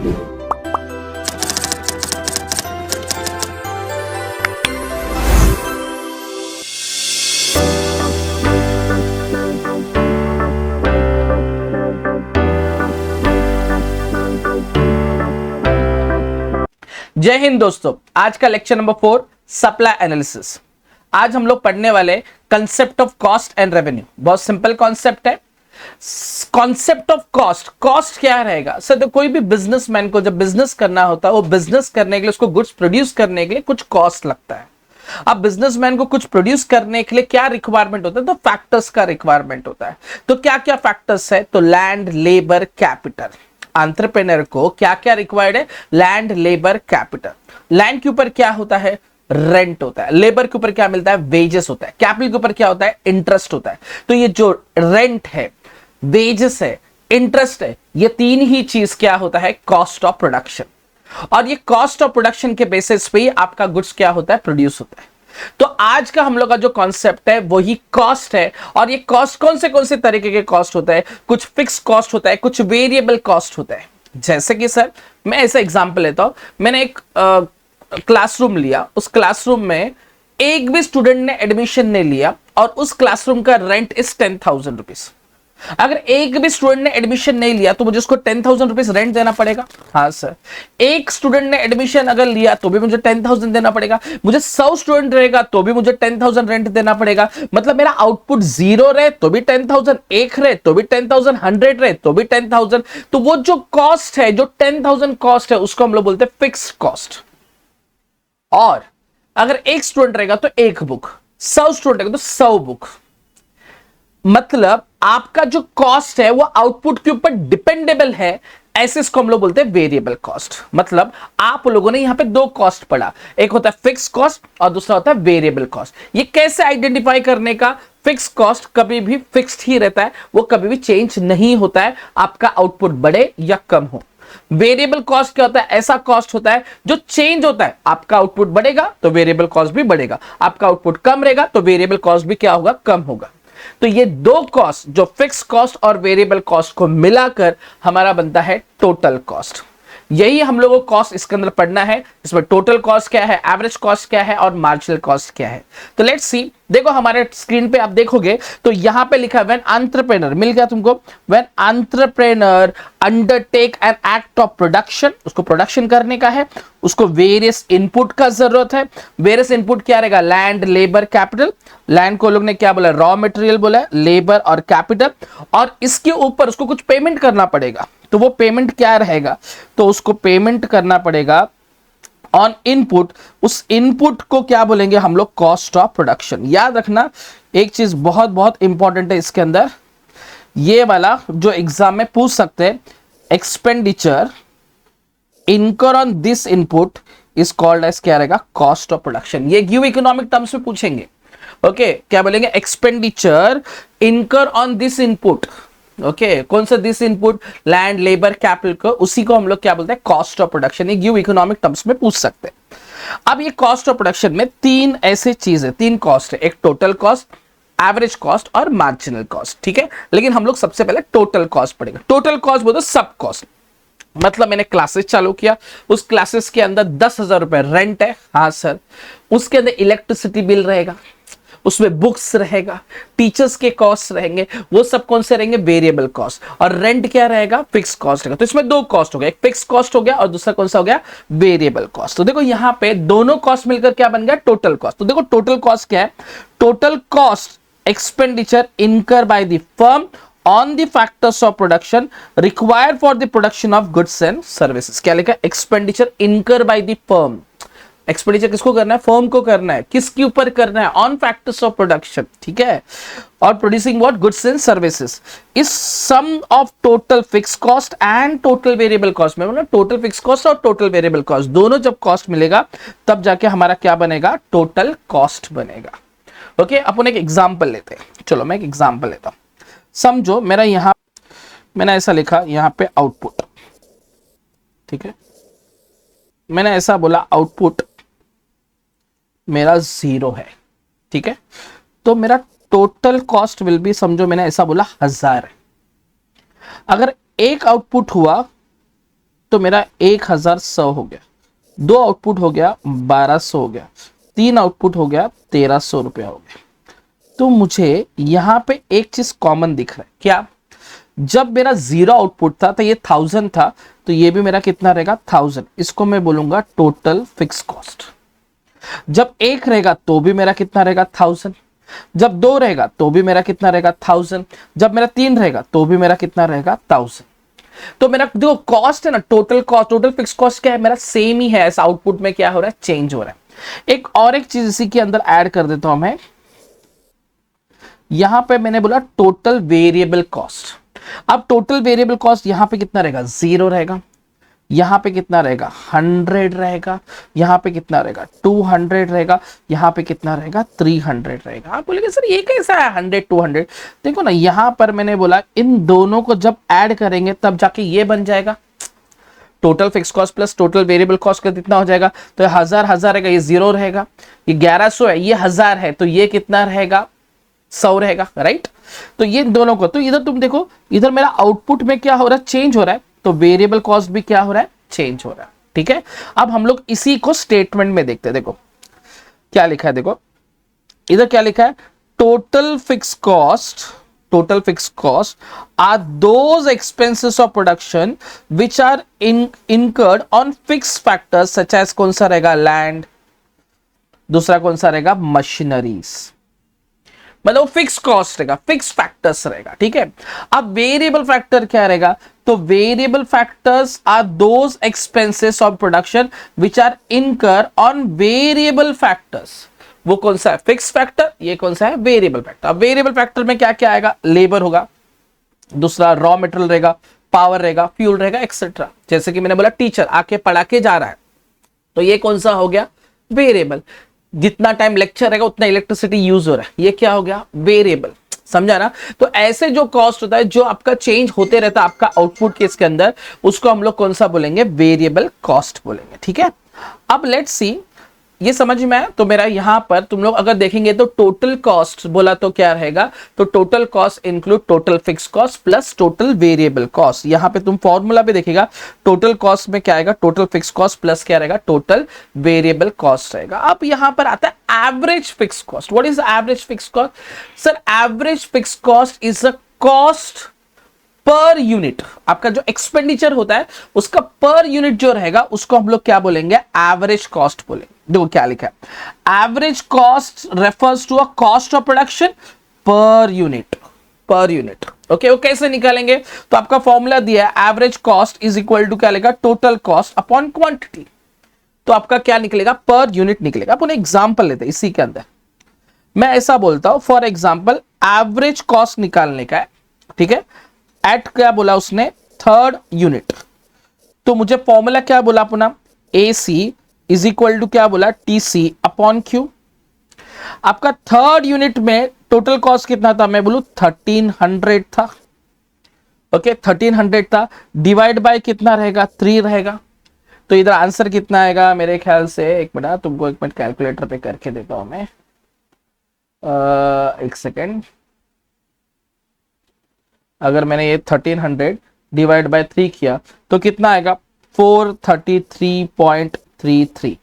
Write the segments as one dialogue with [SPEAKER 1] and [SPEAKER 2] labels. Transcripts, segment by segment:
[SPEAKER 1] जय हिंद दोस्तों, आज का लेक्चर नंबर 4 सप्लाई एनालिसिस। आज हम लोग पढ़ने वाले concept of cost and revenue. बहुत सिंपल कॉन्सेप्ट है। कॉन्सेप्ट ऑफ कॉस्ट, कॉस्ट क्या रहेगा सर? तो कोई भी बिजनेसमैन को जब बिजनेस करना होता है, वो बिजनेस करने के लिए, उसको गुड्स प्रोड्यूस करने के लिए कुछ कॉस्ट लगता है। अब बिजनेसमैन को कुछ प्रोड्यूस करने के लिए क्या रिक्वायरमेंट होता है? तो फैक्टर्स का रिक्वायरमेंट होता है। तो क्या क्या फैक्टर्स है? तो लैंड, लेबर, कैपिटल। एंटरप्रेन्योर को क्या क्या रिक्वायर्ड है? Land, labour, capital. लैंड के ऊपर क्या होता है? रेंट होता है। लेबर के ऊपर क्या मिलता है? वेजेस होता है। कैपिटल के ऊपर क्या होता है? इंटरेस्ट होता है। तो ये जो रेंट है, वेजेस है, इंटरेस्ट है, ये तीन ही चीज क्या होता है? Cost of production. और ये कॉस्ट ऑफ प्रोडक्शन के बेसिस पे ही आपका गुड्स क्या होता है? प्रोड्यूस होता है। तो आज का हम लोग का जो कॉन्सेप्ट है वही कॉस्ट है। और ये कॉस्ट कौन से तरीके के कॉस्ट होता है? कुछ फिक्स कॉस्ट होता है, कुछ वेरिएबल कॉस्ट होता है। जैसे कि सर मैं ऐसा एग्जांपल लेता हूं। मैंने एक क्लासरूम लिया, उस क्लासरूम में एक भी स्टूडेंट ने एडमिशन नहीं लिया और उस क्लासरूम का रेंट इज 10,000 रुपीज। अगर एक भी स्टूडेंट ने एडमिशन नहीं लिया तो मुझे उसको 10,000 रुपीज रेंट देना पड़ेगा। हाँ सर। एक स्टूडेंट ने एडमिशन अगर लिया तो भी मुझे 10,000 देना पड़ेगा। मुझे 100 स्टूडेंट रहेगा तो भी मुझे 10,000 रेंट देना पड़ेगा। मतलब मेरा आउटपुट 0 रहे तो भी 10,000, 1 रहे तो भी 10,000, 100 रहे तो भी 10,000। तो वो जो कॉस्ट है, जो 10,000 कॉस्ट है, उसको हम लोग बोलते हैं फिक्स्ड कॉस्ट। और अगर एक स्टूडेंट रहेगा तो एक बुक, 100 स्टूडेंट रहेगा तो 100 बुक। मतलब आपका जो कॉस्ट है वो आउटपुट के ऊपर डिपेंडेबल है। ऐसे इसको हम लोग बोलते हैं वेरिएबल कॉस्ट। मतलब आप लोगों ने यहां पे दो कॉस्ट पढ़ा, एक होता है फिक्स कॉस्ट और दूसरा होता है वेरिएबल कॉस्ट। ये कैसे आइडेंटिफाई करने का? फिक्स कॉस्ट कभी भी फिक्स्ड ही रहता है, वो कभी भी चेंज नहीं होता है, आपका आउटपुट बढ़े या कम हो। वेरिएबल कॉस्ट क्या होता है? ऐसा कॉस्ट होता है जो चेंज होता है। आपका आउटपुट बढ़ेगा तो वेरिएबल कॉस्ट भी बढ़ेगा, आपका आउटपुट कम रहेगा तो वेरिएबल कॉस्ट भी क्या होगा? कम होगा। तो ये दो कॉस्ट, जो फिक्स कॉस्ट और वेरिएबल कॉस्ट को मिलाकर हमारा बनता है टोटल कॉस्ट। यही हम लोगों को कॉस्ट इसके अंदर पढ़ना है। इसमें टोटल कॉस्ट क्या है, एवरेज कॉस्ट क्या है और मार्जिनल कॉस्ट क्या है। तो लेट्स सी। देखो हमारे स्क्रीन पे आप देखोगे तो यहां पे लिखा है व्हेन एंटरप्रेन्योर, मिल गया तुमको? When entrepreneur undertake an act of production, उसको प्रोडक्शन करने का है, उसको वेरियस इनपुट का जरूरत है। वेरियस इनपुट क्या रहेगा? Land, labour, capital. लैंड को लोग ने क्या बोला? रॉ मटेरियल बोला, लेबर और कैपिटल। और इसके ऊपर उसको कुछ पेमेंट करना पड़ेगा। तो वो पेमेंट क्या रहेगा? तो उसको पेमेंट करना पड़ेगा ऑन इनपुट। उस इनपुट को क्या बोलेंगे हम लोग? Cost of production. याद रखना एक चीज बहुत बहुत इंपॉर्टेंट है इसके अंदर, ये वाला जो एग्जाम में पूछ सकते हैं, expenditure incur on this input is called as क्या रहेगा? Cost of production. ये गिव इकोनॉमिक टर्म्स में पूछेंगे। ओके क्या बोलेंगे? Expenditure incur on this input. Okay कौन सा this input? Land, labour, capital को, उसी को हम लोग क्या बोलते हैं? Cost of production. ये गिव इकोनॉमिक टर्म्स में पूछ सकते हैं। अब ये कॉस्ट ऑफ प्रोडक्शन में तीन ऐसे चीजें, तीन कॉस्ट है, एक टोटल कॉस्ट, एवरेज कॉस्ट और मार्जिनल कॉस्ट। ठीक है, लेकिन हम लोग सबसे पहले टोटल कॉस्ट पढ़ेंगे। टोटल कॉस्ट बोलते सब कॉस्ट। मतलब मैंने क्लासेस चालू किया, उस क्लासेस के अंदर 10,000 रुपए रेंट है। हाँ सर। उसके अंदर इलेक्ट्रिसिटी बिल रहेगा, उसमें बुक्स रहेगा, टीचर्स के कॉस्ट रहेंगे, वो सब कौन से रहेंगे? Variable cost. और रेंट क्या रहेगा? फिक्स कॉस्ट रहेगा। तो इसमें दो कॉस्ट हो गया, एक फिक्स कॉस्ट हो गया और दूसरा कौन सा हो गया? Variable cost. तो देखो यहां पे दोनों कॉस्ट मिलकर क्या बन गया? Total cost. तो देखो टोटल कॉस्ट क्या है? टोटल कॉस्ट एक्सपेंडिचर इनकर bye the firm on the factors of production required for the production of goods and services। क्या लिखा? एक्सपेंडिचर इनकर by the firm। एक्सपेंडिचर किसको करना है? फर्म को करना है। किसके ऊपर करना है? On factors of production. ठीक है। और producing what? Goods and services. इस sum of total fix cost and total variable cost में, मतलब टोटल फिक्स कॉस्ट और टोटल वेरिएबल कॉस्ट दोनों जब कॉस्ट मिलेगा तब जाके हमारा क्या बनेगा? टोटल कॉस्ट बनेगा। ओके अपन एक एग्जाम्पल लेते हैं। चलो मैं एक एग्जाम्पल लेता हूं। समझो मेरा यहां मैंने ऐसा लिखा यहां पे आउटपुट। ठीक है, मैंने ऐसा बोला आउटपुट मेरा 0 है। ठीक है, तो मेरा टोटल कॉस्ट विल बी, समझो मैंने ऐसा बोला 1000 है। अगर एक आउटपुट हुआ तो मेरा 1100 हो गया, 2 आउटपुट हो गया 1200 हो गया, 3 आउटपुट हो गया 1300 रुपया हो गया। तो मुझे यहां पे एक चीज कॉमन दिख रहा है, क्या? जब मेरा 0 आउटपुट था तो ये 1000 था, तो ये भी मेरा कितना रहेगा 1000। इसको मैं बोलूंगा टोटल फिक्स कॉस्ट। जब 1 रहेगा तो भी मेरा कितना रहेगा 1000, जब 2 रहेगा तो भी मेरा कितना रहेगा 1000, जब मेरा 3 रहेगा तो भी मेरा कितना रहेगा 1000। तो मेरा जो कॉस्ट है ना, total cost, total fix cost क्या है मेरा, सेम ही है। ऐसा आउटपुट में क्या हो रहा है, चेंज हो रहा है। एक और एक चीज इसी के अंदर ऐड कर देता हूं मैं, यहां पे मैंने बोला टोटल वेरिएबल कॉस्ट। अब टोटल वेरिएबल कॉस्ट यहां पे कितना रहेगा, 0 रहेगा, यहां पे कितना रहेगा 100 रहेगा, यहां पे कितना रहेगा 200 रहेगा, यहां पे कितना रहेगा 300 रहेगा। आप बोलेंगे सर ये कैसा है 100 200? देखो ना, यहां पर मैंने बोला इन दोनों को जब ऐड करेंगे तब जाके ये बन जाएगा total fix cost plus total variable cost का कितना हो जाएगा। तो 1000 रहेगा, ये 0 रहेगा, ये 1100 है, ये 1000 है, तो ये कितना रहेगा 100 रहेगा, राइट। तो ये दोनों को, तो इधर तुम देखो, इधर मेरा आउटपुट में क्या हो रहा है, चेंज हो रहा है, तो वेरिएबल कॉस्ट भी क्या हो रहा है, चेंज हो रहा है। ठीक है, अब हम लोग इसी को स्टेटमेंट में देखते हैं। देखो क्या लिखा है, देखो इधर क्या लिखा है, total fix cost are those expenses of production which are incurred on fix factors such as, कौन सा रहेगा लैंड, दूसरा कौन सा रहेगा मशीनरीज, मतलब फिक्स कॉस्ट रहेगा, फिक्स फैक्टर्स रहेगा। ठीक है, अब वेरिएबल फैक्टर क्या रहेगा, तो variable factors are those expenses of production which are incur on variable factors. वो कौन सा है, फिक्स फैक्टर, ये कौन सा है, वेरिएबल फैक्टर। अब वेरिएबल फैक्टर में क्या क्या आएगा, लेबर होगा, दूसरा रॉ मटेरियल रहेगा, पावर रहेगा, फ्यूल रहेगा, एक्सेट्रा। जैसे कि मैंने बोला टीचर आके पढ़ा के जा रहा है, तो ये कौन सा हो गया, वेरिएबल। जितना टाइम लेक्चर रहेगा उतना इलेक्ट्रिसिटी यूज हो रहा है, ये क्या हो गया, वेरिएबल। समझा ना। तो ऐसे जो कॉस्ट होता है जो आपका चेंज होते रहता है आपका आउटपुट केस के अंदर, उसको हम लोग कौन सा बोलेंगे, वेरिएबल कॉस्ट बोलेंगे। ठीक है, अब लेट्स सी, ये समझ में आया। तो मेरा यहां पर तुम लोग अगर देखेंगे तो टोटल कॉस्ट बोला तो क्या रहेगा, तो total cost include total fix cost plus total variable cost. यहां पे तुम फॉर्मूला भी देखेगा, टोटल कॉस्ट में क्या आएगा, टोटल फिक्स कॉस्ट प्लस क्या रहेगा, टोटल वेरिएबल कॉस्ट रहेगा। अब यहां पर आता है average fix cost. What is average fix cost? Sir average fix cost is a cost per unit. आपका जो एक्सपेंडिचर होता है उसका पर यूनिट जो रहेगा उसको हम लोग क्या बोलेंगे, एवरेज कॉस्ट बोलेंगे। देखो क्या लिखा है, average cost refers to a cost of production per unit, per unit. Okay, वो कैसे निकालेंगे, तो आपका फॉर्मूला दिया है, average cost is equal to क्या लेगा, टोटल कॉस्ट अपॉन क्वांटिटी। तो आपका क्या निकलेगा, पर यूनिट निकलेगा। अपन एग्जांपल लेते हैं इसी के अंदर। मैं ऐसा बोलता हूं, फॉर एग्जांपल एवरेज कॉस्ट निकालने का है, ठीक है, एट क्या बोला उसने, थर्ड यूनिट। तो मुझे फॉर्मूला क्या बोला अपना, ए सी इज इक्वल टू क्या बोला, टी सी अपॉन क्यू। आपका थर्ड यूनिट में टोटल कॉस्ट कितना था, मैं बोलू 1300 था। ओके, 1300 था, डिवाइड बाय कितना रहेगा, 3 रहेगा। तो इधर आंसर कितना आएगा, मेरे ख्याल से, एक मिनट तुमको एक मिनट कैलकुलेटर पे करके देता हूं मैं, एक सेकेंड। अगर मैंने ये 1300 डिवाइड बाय 3 किया तो कितना आएगा, 433.33।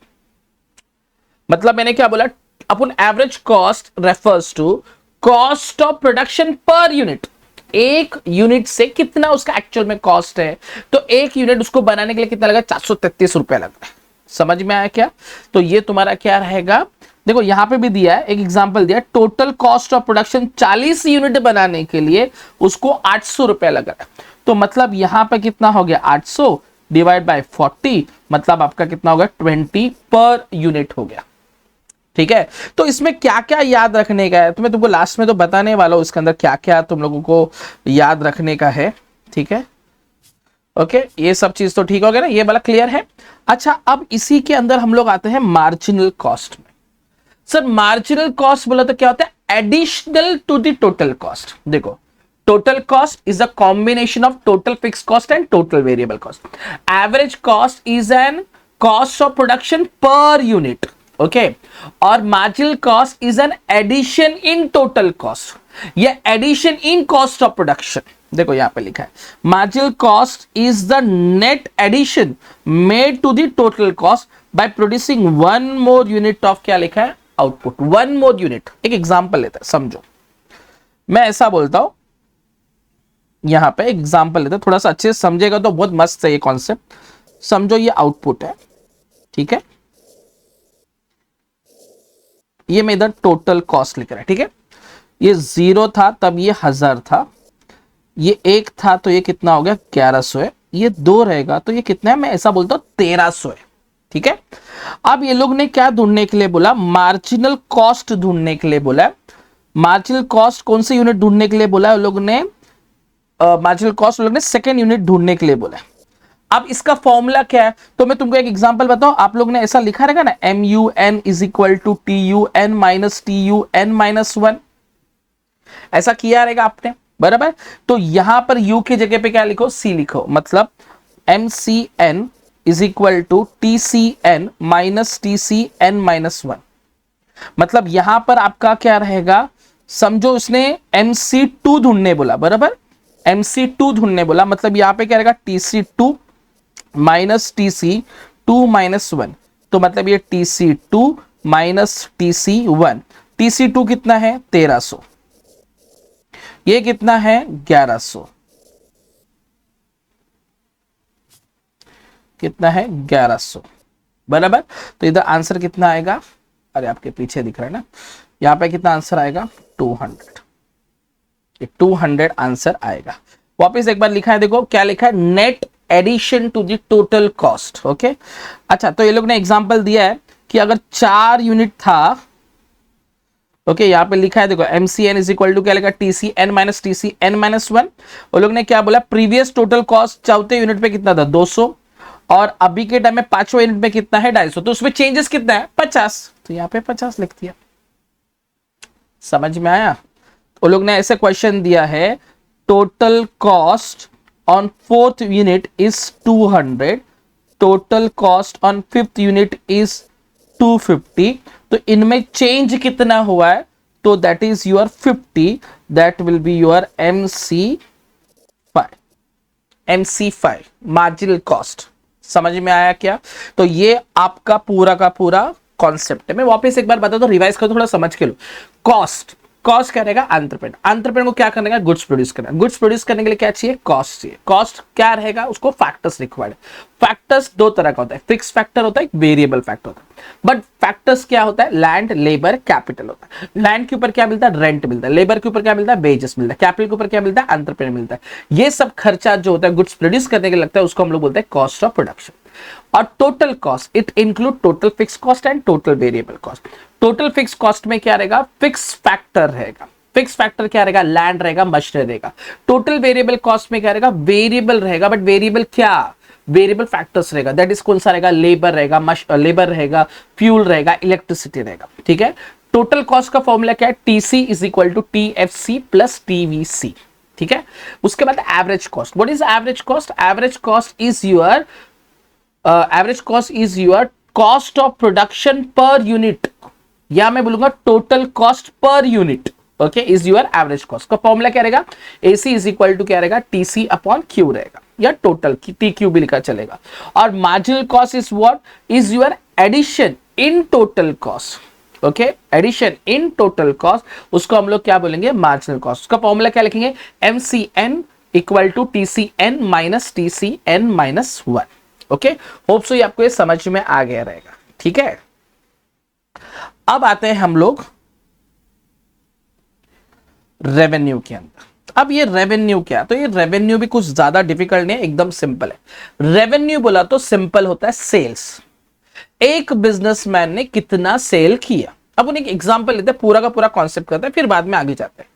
[SPEAKER 1] मतलब मैंने क्या बोला, अपन average cost refers to cost of production per unit. एक यूनिट से कितना उसका एक्चुअल में कॉस्ट है, तो एक यूनिट उसको बनाने के लिए कितना लगा, 433 रुपया लग रहा है। समझ में आया क्या? तो ये तुम्हारा क्या रहेगा, देखो यहां पे भी दिया है, एक एग्जांपल दिया, total cost of production 40 unit बनाने के लिए उसको 800 रुपया लग रहा है। तो मतलब यहां पे कितना हो गया, 800 डिवाइड बाय 40, मतलब आपका कितना हो गया, 20 पर यूनिट हो गया। ठीक है, तो इसमें क्या क्या याद रखने का है, तो मैं तुमको लास्ट में तो बताने वाला हूं इसके अंदर क्या क्या तुम लोगों को याद रखने का है। ठीक है, ओके, ये सब चीज तो ठीक हो गया ना, ये वाला क्लियर है। अच्छा, अब इसी के अंदर हम लोग आते हैं मार्जिनल कॉस्ट में। सर मार्जिनल कॉस्ट बोला तो क्या होता है, additional to the total cost. देखो total cost is a combination of total fix cost and total variable cost. Average cost is an cost of production per unit, okay, और marginal cost is an addition in total cost, या addition in cost of production. देखो यहां पे लिखा है marginal cost is the net addition made to the total cost by producing one more unit of, क्या लिखा है, आउटपुट, वन मोर यूनिट। एक एग्जांपल लेते हैं, समझो, मैं ऐसा बोलता हूं, यहां पे एग्जांपल लेते हैं, थोड़ा सा अच्छे से समझेगा तो बहुत मस्त है ये कॉन्सेप्ट। समझो ये आउटपुट है, ठीक है, ये मैं इधर टोटल कॉस्ट लिख रहा है, ठीक है, ये 0 था तब ये 1000 था, ये 1 था तो ये कितना हो गया 1100 है, ये 2 रहेगा तो ये कितना है, मैं ऐसा बोलता हूं 1300 है, ठीक है। अब ये लोग ने क्या ढूंढने के लिए बोला, मार्जिनल कॉस्ट ढूंढने के लिए बोला। मार्जिनल कॉस्ट कौन से यूनिट ढूंढने के लिए बोला है लोग ने, मार्जिनल कॉस्ट लोग ने सेकेंड यूनिट ढूंढने के लिए बोला। अब इसका फॉर्मूला क्या है, तो मैं तुमको एक एग्जांपल बताऊं, आप लोग ने ऐसा लिखा रहेगा ना, MUN is equal to TUN minus TUN minus 1, ऐसा किया रहेगा आपने, बराबर। तो यहां पर U की जगह पे क्या लिखो, C लिखो, मतलब MCN is equal to TCN minus TCN minus 1। मतलब यहां पर आपका क्या रहेगा, समझो उसने MC2 ढूंढने बोला, बराबर, MC2 ढूंढने बोला, मतलब यहां पे क्या रहेगा TC2 माइनस TC2 माइनस 1, तो मतलब ये TC2 माइनस TC1, TC2 कितना है 1300, ये कितना है 1100, कितना है 1100, बराबर। तो इधर आंसर कितना आएगा, अरे आपके पीछे दिख रहा है ना, यहां पे कितना आंसर आएगा 200, ये 200 आंसर आएगा। वापस एक बार लिखा है, देखो क्या लिखा है, net addition to the total cost, okay. अच्छा, तो ये लोग ने एग्जांपल दिया है कि अगर 4 यूनिट था, ओके, यहां पे लिखा है देखो MCN इज इक्वल टू क्या लिखा, TCN माइनस TCN माइनस 1। वो लोग ने क्या बोला, प्रीवियस टोटल कॉस्ट चौथे यूनिट पे कितना था 200, और अभी के टाइम में पांचवें यूनिट में कितना है 250, तो उसमें चेंजेस कितना है 50, तो यहाँ पे 50 लिख दिया। समझ में आया। वो लोग ने ऐसे क्वेश्चन दिया है, total cost on 4th unit is 200, total cost on 5th unit is 250, तो इनमें चेंज कितना हुआ है, तो that is your 50, that will be your MC5 marginal cost. समझ में आया क्या। तो ये आपका पूरा का पूरा कॉन्सेप्ट है। मैं वापस एक बार बता दो, रिवाइज करो, थोड़ा समझ के लो। कॉस्ट, कॉस्ट क्या रहेगा, एंटरप्रेन्योर, एंटरप्रेन्योर को क्या करने का, गुड्स प्रोड्यूस करना। गुड्स प्रोड्यूस करने के लिए क्या चाहिए, कॉस्ट चाहिए। कॉस्ट क्या रहेगा, उसको फैक्टर्स रिक्वायर्ड। फैक्टर्स दो तरह का होता है, फिक्स फैक्टर होता है, वेरिएबल फैक्टर होता है। बट फैक्टर्स क्या होता है, लैंड, लेबर, कैपिटल होता है। लैंड के ऊपर क्या मिलता है, रेंट मिलता है। लेबर के ऊपर क्या मिलता है, वेजेस मिलता है। कैपिटल के ऊपर क्या मिलता है, एंटरप्रेन्योर मिलता है। ये सब खर्चा जो होता है गुड्स प्रोड्यूस करने के लिए लगता है, उसको हम लोग बोलते हैं कॉस्ट ऑफ प्रोडक्शन। और total cost, it include total fix cost and total variable cost. Total fix cost में क्या रहेगा, फिक्स फैक्टर रहेगा। फिक्स फैक्टर क्या रहेगा, लैंड रहेगा, मशीनरी रहेगा। टोटल वेरिएबल कॉस्ट में क्या रहेगा, वेरिएबल रहेगा, बट वेरिएबल क्या, वेरिएबल फैक्टर्स रहेगा। दैट इज कौन सा रहेगा, लेबर रहेगा, लेबर रहेगा, फ्यूल रहेगा, इलेक्ट्रिसिटी रहेगा। ठीक है। टोटल कॉस्ट का फॉर्मूला क्या है, TC is equal to TFC plus TVC। ठीक है। उसके बाद average cost, what is average cost, average cost is your average cost is your cost of production per unit, या मैं बोलूंगा total cost per unit. Okay, is your average cost का formula क्या रहेगा, AC इज इक्वल टू क्या रहेगा, TC upon Q रहेगा, या टोटल TQ भी लिखा चलेगा। और marginal cost is what, is your addition in total cost. Okay, addition in total cost, उसको हम लोग क्या बोलेंगे, मार्जिनल कॉस्ट। उसका फॉर्मूला क्या लिखेंगे, MCN equal to TCN minus TCN minus 1। Okay, hope so ये आपको ये समझ में आ गया रहेगा। ठीक है। अब आते हैं हम लोग रेवेन्यू के अंदर। अब ये रेवेन्यू क्या, तो ये रेवेन्यू भी कुछ ज्यादा डिफिकल्ट नहीं है, एकदम सिंपल है। रेवेन्यू बोला तो सिंपल होता है सेल्स। एक बिजनेसमैन ने कितना सेल किया। अब उन्हें एक एग्जांपल लेते हैं, पूरा का पूरा कॉन्सेप्ट करते हैं, फिर बाद में आगे जाते हैं।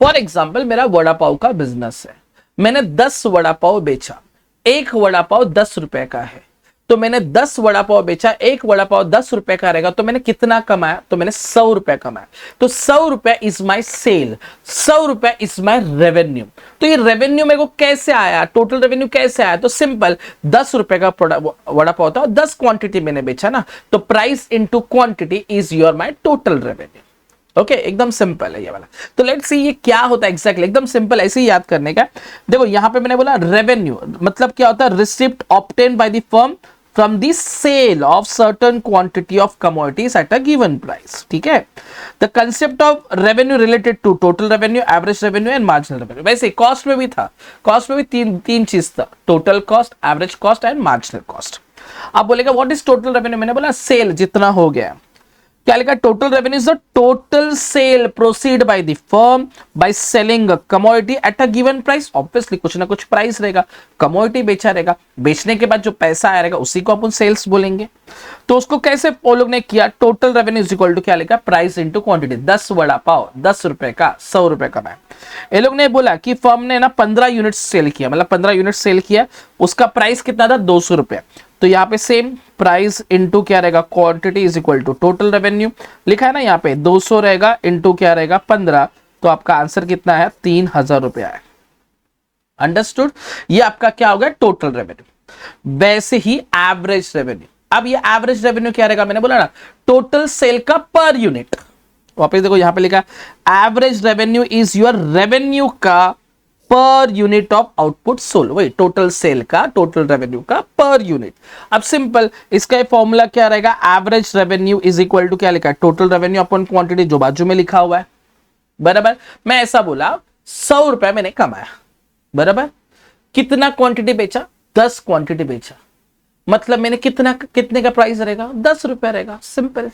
[SPEAKER 1] फॉर एग्जांपल, मेरा वड़ा पाव का बिजनेस है, मैंने 10 वड़ा पाव बेचा, एक वड़ा पाव 10 रुपए का है, तो मैंने 10 वड़ा पाव बेचा, एक वड़ा पाव 10 रुपए का रहेगा, तो मैंने कितना कमाया, तो मैंने 100 रुपए कमाया। तो 100 रुपए इज माई सेल, 100 रुपए इज माई रेवेन्यू। तो ये रेवेन्यू मेरे को कैसे आया, टोटल रेवेन्यू कैसे आया, तो सिंपल, 10 रुपए का वड़ा पाव था, 10 क्वांटिटी मैंने बेचा ना, तो price into quantity is your my total revenue. Okay एकदम सिंपल है ये वाला। तो लेट्स सी ये क्या होता है एग्जैक्टली, एकदम सिंपल ऐसे ही याद करने का। देखो यहां पे मैंने बोला रेवेन्यू मतलब क्या होता है, receipt obtain by the firm from the sale of certain quantity of commodities at a given price. ठीक है, the concept of revenue related to total revenue, average revenue and marginal revenue. वैसे cost में भी था, cost में भी तीन चीज था, total cost, average cost and marginal cost. आप बोलेगा व्हाट इज टोटल रेवेन्यू, मैंने बोला सेल जितना हो गया। क्या लिखा, total revenue is the total sale proceed bye the firm by selling a commodity eight a given price. Obviously कुछ ना कुछ प्राइस रहेगा, कमोडिटी बेचा रहेगा, बेचने के बाद जो पैसा आएगा उसी को अपन सेल्स बोलेंगे। तो उसको कैसे वो लोग ने किया, total revenue is equal to क्या लिखा, price into quantity. 10 vada pav 10 रुपए का 100 रुपए का मैं, ये लोग ने बोला कि फर्म ने ना 15 यूनिट सेल किया, मतलब 15 यूनिट सेल किया, उसका प्राइस कितना था 200 रुपए। तो यहाँ पे सेम प्राइस इंटू क्या रहेगा, quantity is equal to total revenue लिखा है ना, यहाँ पे 200 रहेगा इंटू क्या रहेगा 15, तो आपका आंसर कितना है 3000 रुपया है। अंडरस्टूड, ये आपका क्या हो गया टोटल रेवेन्यू। वैसे ही एवरेज रेवेन्यू, अब ये एवरेज रेवेन्यू क्या रहेगा, मैंने बोला ना टोटल सेल का पर यूनिट। वापस देखो यहां पे लिखा average revenue is your revenue का per unit of output sold, वही टोटल सेल का, टोटल रेवेन्यू का पर यूनिट। अब सिंपल इसका फॉर्मूला क्या रहेगा, average revenue is equal to क्या लिखा है, टोटल रेवेन्यू अपॉन क्वांटिटी, जो बाजू में लिखा हुआ है। बराबर, मैं ऐसा बोला 100 रुपए मैंने कमाया, बराबर, कितना क्वांटिटी बेचा, 10 क्वांटिटी बेचा, मतलब मैंने कितने का प्राइस रहेगा 10 रुपए रहेगा। सिंपल,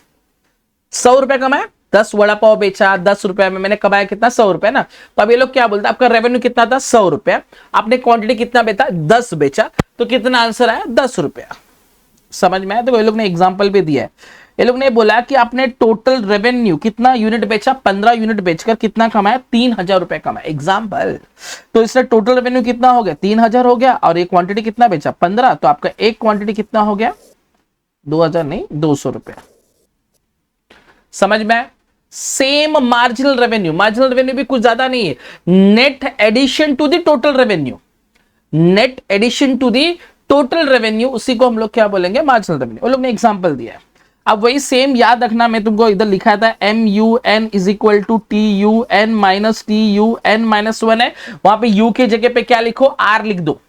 [SPEAKER 1] 100 रुपए कमाया, 10 वड़ा पाव बेचा, 10 रुपए में मैंने कमाया कितना 100 रुपए ना। तो अब ये लोग क्या बोलते हैं, आपका रेवेन्यू कितना था 100 रुपया, आपने क्वांटिटी कितना बेचा 10 बेचा, तो कितना आंसर आया 10 रुपया। समझ में आया। तो ये लोग ने एग्जांपल भी दिया है, ये लोग ने बोला कि आपने टोटल रेवेन्यू कितना यूनिट बेचा, 15 यूनिट बेचकर कितना कमाया 3000 रुपए कमाया, एग्जांपल। तो इससे टोटल रेवेन्यू कितना हो गया 3000 हो गया, और ये क्वांटिटी कितना बेचा 15, तो आपका एक क्वांटिटी कितना हो गया 2000 नहीं 200 रुपया। समझ में। Same marginal revenue, marginal revenue भी कुछ ज्यादा नहीं है, net addition to the total revenue, net addition to the total revenue, उसी को हम लोग क्या बोलेंगे मार्जिनल रेवेन्यू। वो लोग ने एग्जांपल दिया है। अब वही सेम याद रखना, मैं तुमको इधर लिखा था MUN is equal to TUN minus TUN minus 1 है, वहां पे U की जगह पे क्या लिखो R लिख दो।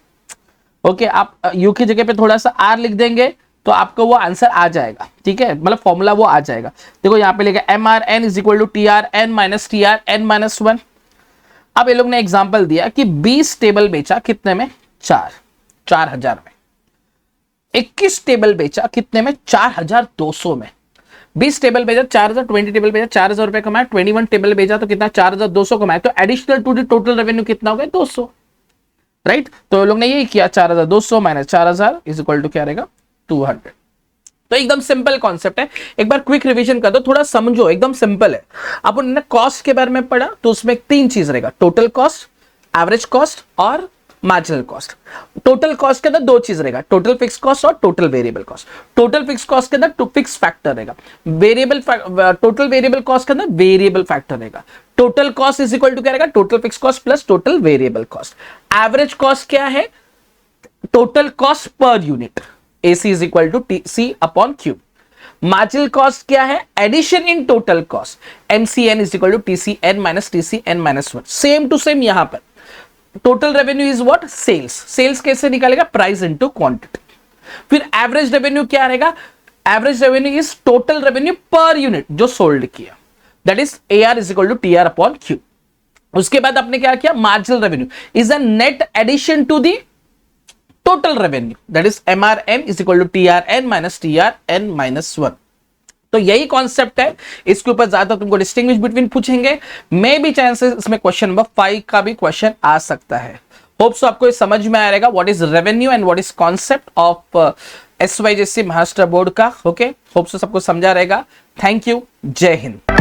[SPEAKER 1] ओके, आप U की जगह पे थोड़ा सा R लिख देंगे तो आपको वो आंसर आ जाएगा। ठीक है, मतलब फॉर्मूला वो आ जाएगा। देखो यहाँ पे लिखा MRN is equal to TRN minus TRN minus 1। अब ये लोग ने एग्जांपल दिया कि 20 टेबल बेचा कितने में 4000 में, 21 टेबल बेचा कितने में 4200 में, 20 टेबल बेचा 4000, 20 टेबल बेचा 4000 रुपए कमाया, 21 टेबल बेचा तो कितना 4200 कमाया, तो additional to the total revenue कितना हो गया 200, राइट। तो ये लोग ने यही किया 4200 माइनस 4000 इज इक्वल टू क्या रहेगा 200। तो एकदम सिंपल कॉन्सेप्ट है, एक बार क्विक रिवीजन कर दो, थोड़ा समझो, एकदम सिंपल है। अपन ने कॉस्ट के बारे में पढ़ा तो उसमें 3 चीज रहेगा, टोटल कॉस्ट, एवरेज कॉस्ट और मार्जिनल कॉस्ट। टोटल कॉस्ट के अंदर 2 चीज रहेगा, टोटल फिक्स कॉस्ट और total variable cost. Total fix cost के अंदर फिक्स फैक्टर रहेगा, टोटल वेरिएबल कॉस्ट के अंदर वेरिएबल फैक्टर रहेगा। Total cost is equal to क्या रहेगा, total fix cost plus total variable cost. Average cost क्या है, total cost per unit, AC is equal to TC upon Q। Marginal cost क्या है, addition in total cost, MCN is equal to TCN minus TCN minus 1। Same to same यहां पर total revenue is what, sales. Sales कैसे निकालेगा, price into quantity. फिर average revenue क्या रहेगा, average revenue is total revenue per unit जो sold किया, that is AR is equal to TR upon Q। उसके बाद आपने क्या किया, marginal revenue is a net addition to the total revenue, that is MRN is equal to TRN minus TRN minus 1। तो यही concept है, इसके ऊपर ज्यादा तुमको डिस्टिंग्विश बिटवीन पूछेंगे, मे बी चांसेस इसमें क्वेश्चन नंबर 5 का भी क्वेश्चन आ सकता है। होप सो आपको समझ में आएगा what is revenue and what is concept of SYJC Maharashtra board का। ओके, होप सो सबको समझा रहेगा। थैंक यू, जय हिंद।